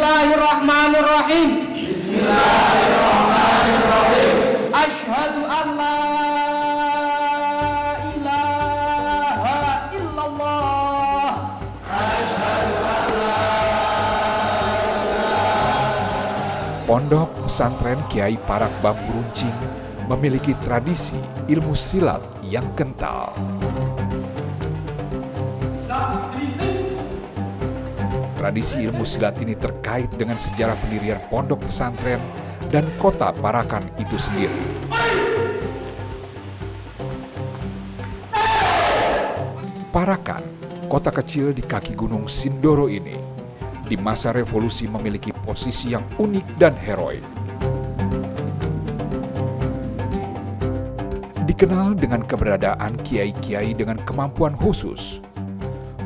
Bismillahirrahmanirrahim. Bismillahirrahmanirrahim. Asyhadu an la ilaha illallah. Asyhadu an la Pondok Pesantren Kiai Parak Bambu Runcing memiliki tradisi ilmu silat yang kental. Tradisi ilmu silat ini terkait dengan sejarah pendirian pondok pesantren dan kota Parakan itu sendiri. Parakan, kota kecil di kaki gunung Sindoro ini, di masa revolusi memiliki posisi yang unik dan heroik. Dikenal dengan keberadaan kiai-kiai dengan kemampuan khusus,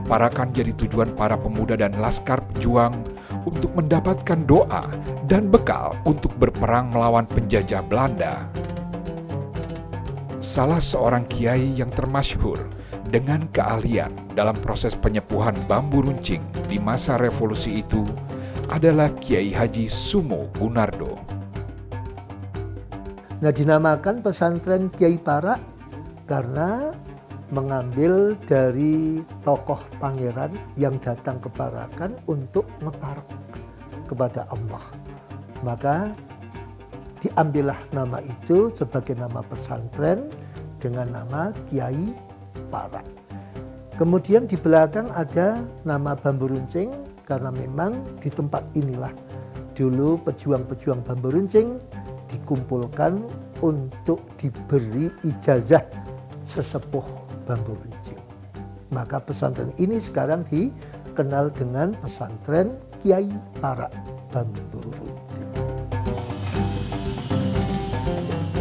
Parakan jadi tujuan para pemuda dan laskar pejuang untuk mendapatkan doa dan bekal untuk berperang melawan penjajah Belanda. Salah seorang kiai yang termasyhur dengan keahlian dalam proses penyepuhan bambu runcing di masa revolusi itu adalah Kiai Haji Sumo Gunardo. Nah, dinamakan pesantren Kiai Parak karena mengambil dari tokoh pangeran yang datang ke Parakan untuk ngeparok kepada Allah. Maka diambillah nama itu sebagai nama pesantren dengan nama Kiai Parak. Kemudian di belakang ada nama bambu runcing karena memang di tempat inilah dulu pejuang-pejuang bambu runcing dikumpulkan untuk diberi ijazah sesepuh bambu runcing. Maka pesantren ini sekarang dikenal dengan pesantren Kiai Parak Bambu Runcing.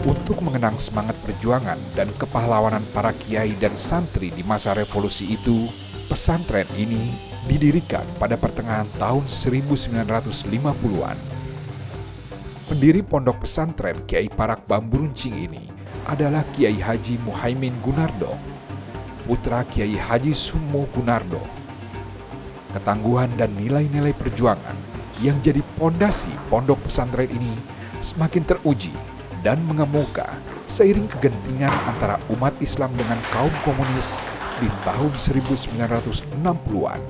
Untuk mengenang semangat perjuangan dan kepahlawanan para kiai dan santri di masa revolusi itu, pesantren ini didirikan pada pertengahan tahun 1950-an. Pendiri pondok pesantren Kiai Parak Bambu Runcing ini adalah Kiai Haji Muhaimin Gunardo, putra Kiai Haji Sumo Gunardo. Ketangguhan dan nilai-nilai perjuangan yang jadi pondasi pondok pesantren ini semakin teruji dan mengemuka seiring kegentingan antara umat Islam dengan kaum komunis di tahun 1960-an.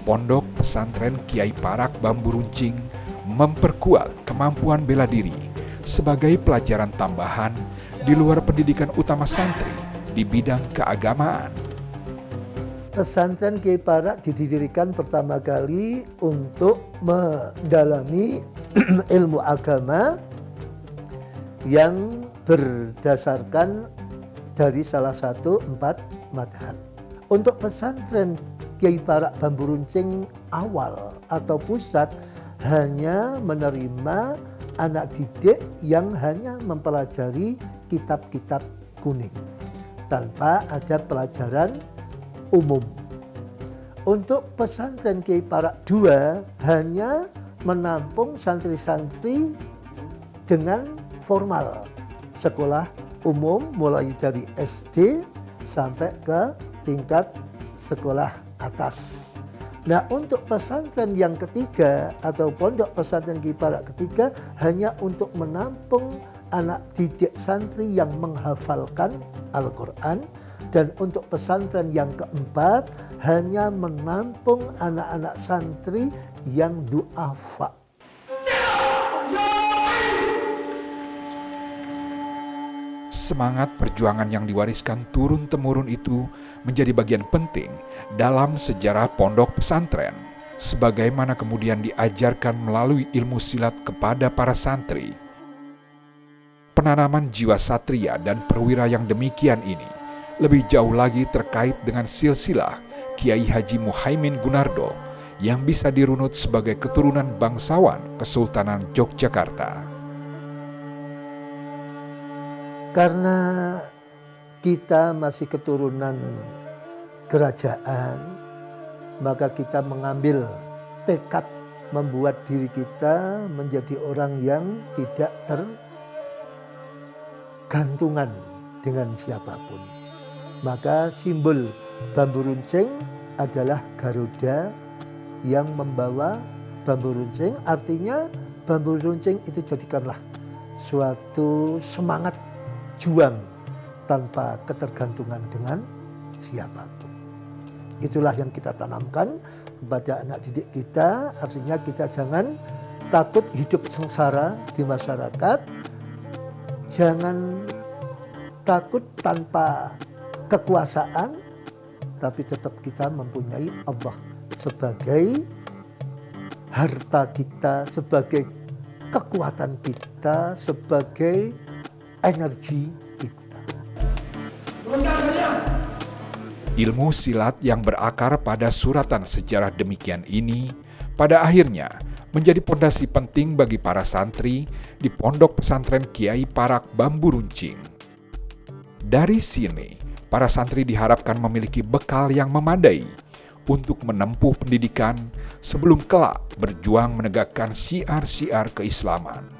Pondok pesantren Kiai Parak Bambu Runcing memperkuat kemampuan bela diri sebagai pelajaran tambahan di luar pendidikan utama santri di bidang keagamaan. Pesantren Kiai Parak didirikan pertama kali untuk mendalami ilmu agama yang berdasarkan dari salah satu 4 madhab. Untuk pesantren Kiai Parak Bambu Runcing awal atau pusat hanya menerima anak didik yang hanya mempelajari kitab-kitab kuning tanpa ada pelajaran umum. Untuk pesantren Kiai Parak II hanya menampung santri-santri dengan formal, sekolah umum mulai dari SD sampai ke tingkat sekolah atas. Nah, untuk pesantren yang ketiga atau pondok pesantren Kiai Parak ketiga hanya untuk menampung anak didik santri yang menghafalkan Al-Quran, dan untuk pesantren yang keempat hanya menampung anak-anak santri yang du'afa. Semangat perjuangan yang diwariskan turun-temurun itu menjadi bagian penting dalam sejarah pondok pesantren, sebagaimana kemudian diajarkan melalui ilmu silat kepada para santri. Penanaman jiwa satria dan perwira yang demikian ini lebih jauh lagi terkait dengan silsilah Kiai Haji Muhaimin Gunardo yang bisa dirunut sebagai keturunan bangsawan Kesultanan Yogyakarta. Karena kita masih keturunan kerajaan, maka kita mengambil tekad membuat diri kita menjadi orang yang tidak tergantungan dengan siapapun. Maka simbol bambu runcing adalah Garuda yang membawa bambu runcing, artinya bambu runcing itu jadikanlah suatu semangat juang tanpa ketergantungan dengan siapapun. Itulah yang kita tanamkan kepada anak didik kita, artinya kita jangan takut hidup sengsara di masyarakat, jangan takut tanpa kekuasaan, tapi tetap kita mempunyai Allah sebagai harta kita, sebagai kekuatan kita, sebagai energi kita. Ilmu silat yang berakar pada suratan sejarah demikian ini pada akhirnya menjadi pondasi penting bagi para santri di Pondok Pesantren Kiai Parak Bambu Runcing. Dari sini, para santri diharapkan memiliki bekal yang memadai untuk menempuh pendidikan sebelum kelak berjuang menegakkan syiar-syiar keislaman.